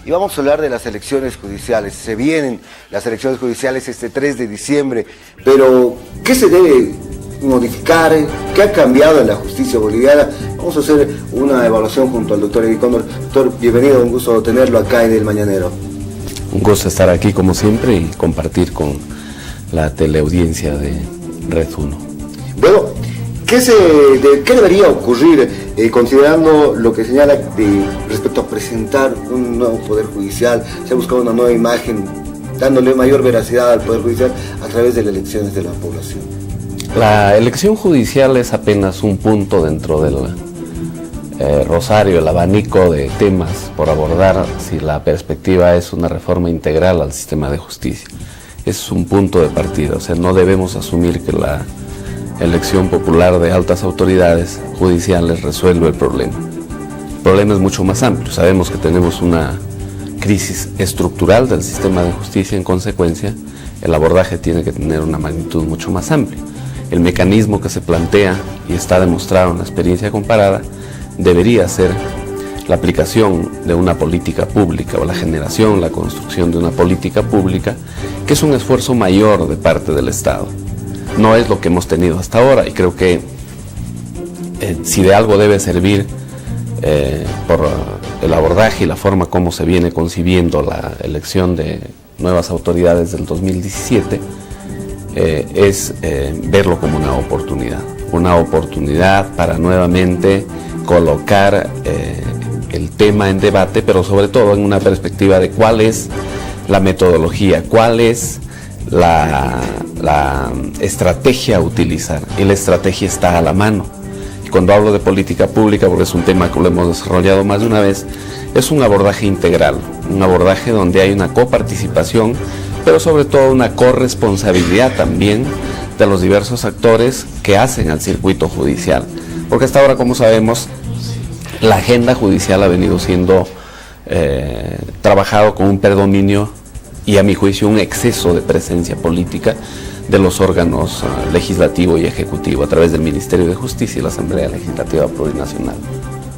y vamos a hablar de las elecciones judiciales. Se vienen las elecciones judiciales este 3 de diciembre, pero ¿qué se debe modificar? ¿Qué ha cambiado en la justicia boliviana? Vamos a hacer una evaluación junto al doctor Eddie Cóndor. Doctor, bienvenido, un gusto tenerlo acá en El Mañanero. Un gusto estar aquí como siempre y compartir con la teleaudiencia de Red 1. Bueno, ¿qué debería ocurrir considerando lo que señala respecto a presentar un nuevo Poder Judicial? Se ha buscado una nueva imagen, dándole mayor veracidad al Poder Judicial a través de las elecciones de la población. La elección judicial es apenas un punto dentro del rosario, el abanico de temas por abordar si la perspectiva es una reforma integral al sistema de justicia. Es un punto de partida, o sea, no debemos asumir que la elección popular de altas autoridades judiciales resuelve el problema. El problema es mucho más amplio. Sabemos que tenemos una crisis estructural del sistema de justicia, en consecuencia, el abordaje tiene que tener una magnitud mucho más amplia. El mecanismo que se plantea y está demostrado en la experiencia comparada debería ser la aplicación de una política pública o la generación, la construcción de una política pública, que es un esfuerzo mayor de parte del Estado. No es lo que hemos tenido hasta ahora y creo que si de algo debe servir por el abordaje y la forma como se viene concibiendo la elección de nuevas autoridades del 2017, es verlo como una oportunidad para nuevamente colocar el tema en debate, pero sobre todo en una perspectiva de cuál es la metodología, cuál es la estrategia a utilizar, y la estrategia está a la mano. Y cuando hablo de política pública, porque es un tema que lo hemos desarrollado más de una vez, es un abordaje integral, un abordaje donde hay una coparticipación, pero sobre todo una corresponsabilidad también de los diversos actores que hacen al circuito judicial. Porque hasta ahora, como sabemos, la agenda judicial ha venido siendo trabajado con un predominio y, a mi juicio, un exceso de presencia política de los órganos legislativo y ejecutivo a través del Ministerio de Justicia y la Asamblea Legislativa Plurinacional.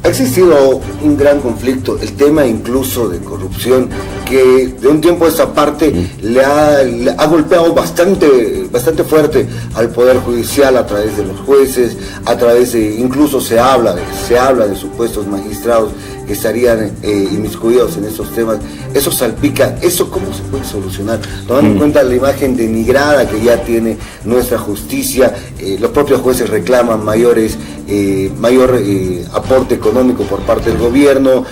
Ha existido un gran conflicto, el tema incluso de corrupción, que de un tiempo a esta parte le ha golpeado bastante fuerte al Poder Judicial a través de los jueces, a través de, incluso se habla de supuestos magistrados que estarían inmiscuidos en estos temas. Eso salpica, ¿eso cómo se puede solucionar? Tomando en cuenta la imagen denigrada que ya tiene nuestra justicia, los propios jueces reclaman mayor aporte económico por parte del gobierno,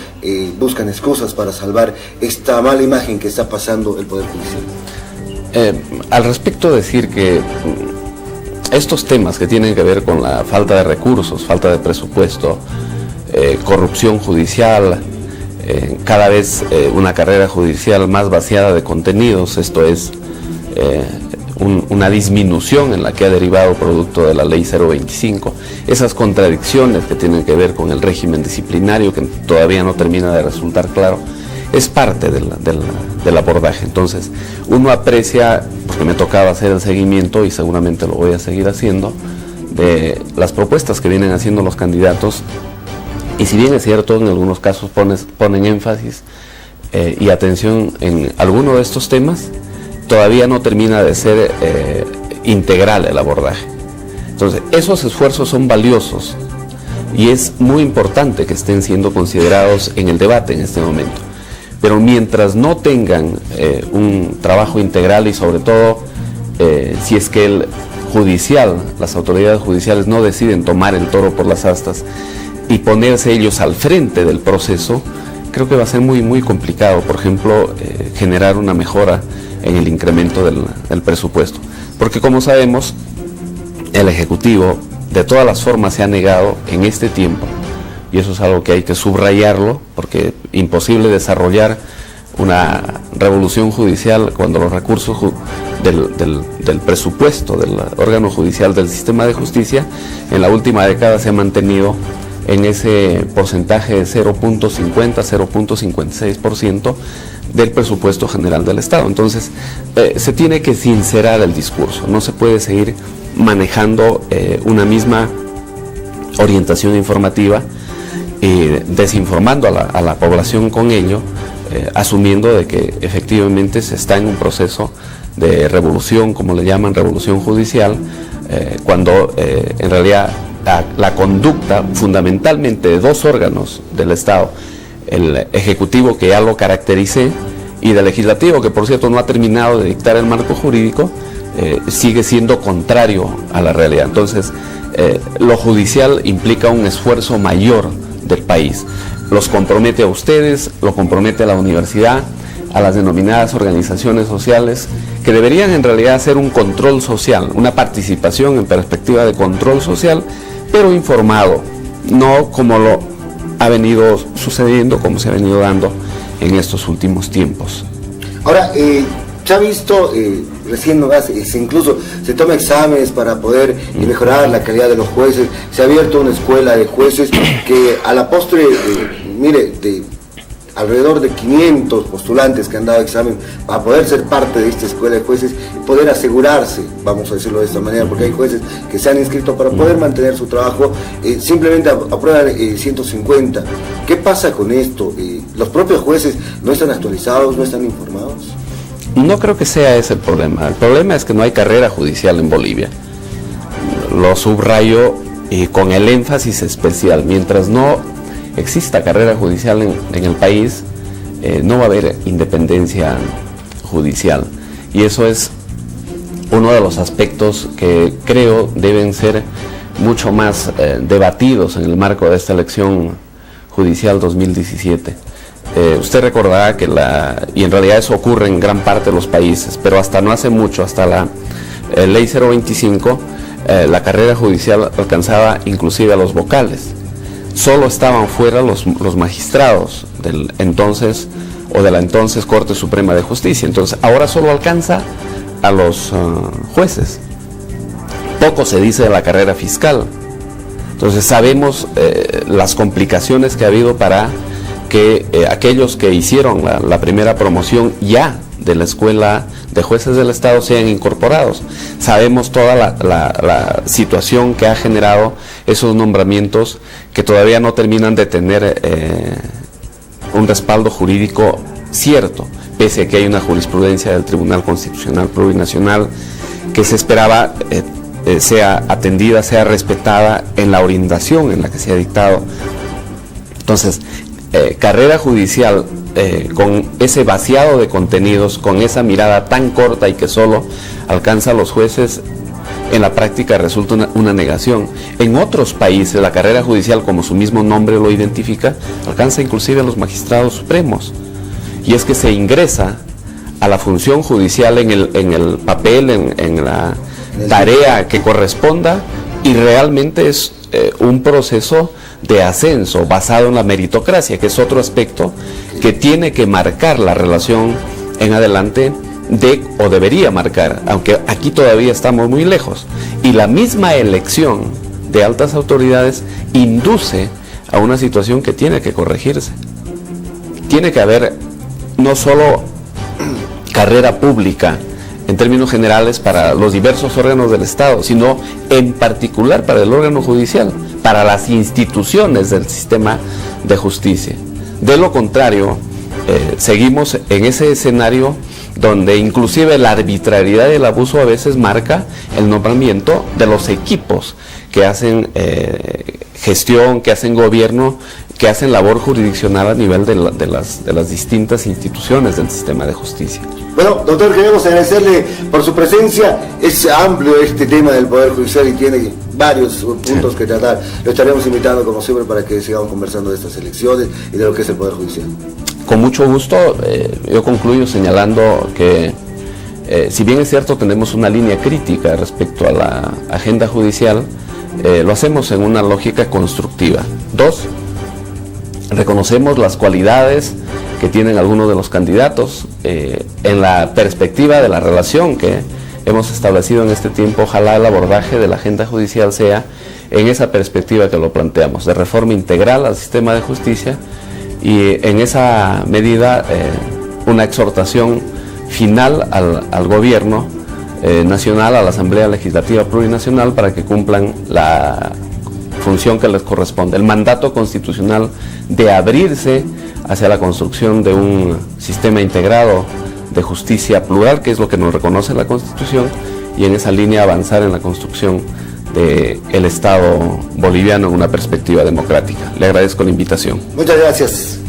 buscan excusas para salvar esta mala imagen que está pasando el Poder Judicial. Al respecto, decir que estos temas que tienen que ver con la falta de recursos, falta de presupuesto, corrupción judicial, cada vez una carrera judicial más vaciada de contenidos, esto es una disminución en la que ha derivado producto de la ley 025, esas contradicciones que tienen que ver con el régimen disciplinario que todavía no termina de resultar claro, es parte del abordaje. Entonces uno aprecia, porque me tocaba hacer el seguimiento y seguramente lo voy a seguir haciendo, de las propuestas que vienen haciendo los candidatos, y si bien es cierto, en algunos casos ponen énfasis y atención en alguno de estos temas, todavía no termina de ser integral el abordaje. Entonces, esos esfuerzos son valiosos y es muy importante que estén siendo considerados en el debate en este momento. Pero mientras no tengan un trabajo integral y sobre todo si es que las autoridades judiciales no deciden tomar el toro por las astas y ponerse ellos al frente del proceso, creo que va a ser muy complicado, por ejemplo, generar una mejora en el incremento del presupuesto. Porque, como sabemos, el Ejecutivo de todas las formas se ha negado en este tiempo, y eso es algo que hay que subrayarlo, porque imposible desarrollar una revolución judicial cuando los recursos del presupuesto del órgano judicial del sistema de justicia en la última década se ha mantenido en ese porcentaje de 0.56% del presupuesto general del Estado. Entonces, se tiene que sincerar el discurso, no se puede seguir manejando una misma orientación informativa, desinformando a la población con ello, asumiendo de que efectivamente se está en un proceso de revolución, como le llaman, revolución judicial, cuando en realidad la conducta fundamentalmente de dos órganos del Estado, el Ejecutivo, que ya lo caractericé, y del Legislativo, que por cierto no ha terminado de dictar el marco jurídico, sigue siendo contrario a la realidad. Entonces, lo judicial implica un esfuerzo mayor del país. Los compromete a ustedes, lo compromete a la universidad, a las denominadas organizaciones sociales, que deberían en realidad hacer un control social, una participación en perspectiva de control social, pero informado, no como lo ha venido sucediendo, como se ha venido dando en estos últimos tiempos. Ahora, se ha visto, recién incluso se toma exámenes para poder mejorar la calidad de los jueces. Se ha abierto una escuela de jueces que a la postre, mire, de alrededor de 500 postulantes que han dado examen para poder ser parte de esta escuela de jueces y poder asegurarse, vamos a decirlo de esta manera, porque hay jueces que se han inscrito para poder mantener su trabajo, simplemente aprueban 150. ¿Qué pasa con esto? ¿Los propios jueces no están actualizados, no están informados? No creo que sea ese el problema. El problema es que no hay carrera judicial en Bolivia. Lo subrayo con el énfasis especial. Mientras no exista carrera judicial en el país, no va a haber independencia judicial. Y eso es uno de los aspectos que creo deben ser mucho más debatidos en el marco de esta elección judicial 2017. Usted recordará que y en realidad eso ocurre en gran parte de los países, pero hasta no hace mucho, hasta la ley 025, la carrera judicial alcanzaba inclusive a los vocales. Solo estaban fuera los magistrados del entonces o de la entonces Corte Suprema de Justicia. Entonces ahora solo alcanza a los jueces. Poco se dice de la carrera fiscal. Entonces sabemos las complicaciones que ha habido para que aquellos que hicieron la primera promoción ya de la Escuela de Jueces del Estado sean incorporados. Sabemos toda la situación que ha generado esos nombramientos que todavía no terminan de tener un respaldo jurídico cierto, pese a que hay una jurisprudencia del Tribunal Constitucional Plurinacional que se esperaba sea atendida, sea respetada en la orientación en la que se ha dictado. Entonces, carrera judicial con ese vaciado de contenidos, con esa mirada tan corta y que solo alcanza a los jueces, en la práctica resulta una negación. En otros países la carrera judicial, como su mismo nombre lo identifica, alcanza inclusive a los magistrados supremos. Y es que se ingresa a la función judicial en el papel, en la tarea que corresponda, y realmente es un proceso de ascenso basado en la meritocracia, que es otro aspecto que tiene que marcar la relación en adelante o debería marcar, aunque aquí todavía estamos muy lejos. Y la misma elección de altas autoridades induce a una situación que tiene que corregirse. Tiene que haber no solo carrera pública en términos generales para los diversos órganos del Estado, sino en particular para el órgano judicial, para las instituciones del sistema de justicia. De lo contrario, seguimos en ese escenario donde inclusive la arbitrariedad y el abuso a veces marca el nombramiento de los equipos que hacen gestión, que hacen gobierno, que hacen labor jurisdiccional a nivel de las distintas instituciones del sistema de justicia. Bueno, doctor, queremos agradecerle por su presencia. Es amplio este tema del Poder Judicial y tiene varios puntos que tratar. Lo estaremos invitando, como siempre, para que sigamos conversando de estas elecciones y de lo que es el Poder Judicial. Con mucho gusto. Yo concluyo señalando que, si bien es cierto, tenemos una línea crítica respecto a la agenda judicial, lo hacemos en una lógica constructiva. 2, reconocemos las cualidades que tienen algunos de los candidatos en la perspectiva de la relación que hemos establecido en este tiempo. Ojalá el abordaje de la agenda judicial sea en esa perspectiva que lo planteamos, de reforma integral al sistema de justicia, y en esa medida una exhortación final al gobierno nacional, a la Asamblea Legislativa Plurinacional, para que cumplan la función que les corresponde, el mandato constitucional de abrirse hacia la construcción de un sistema integrado de justicia plural, que es lo que nos reconoce la Constitución, y en esa línea avanzar en la construcción del Estado boliviano en una perspectiva democrática. Le agradezco la invitación. Muchas gracias.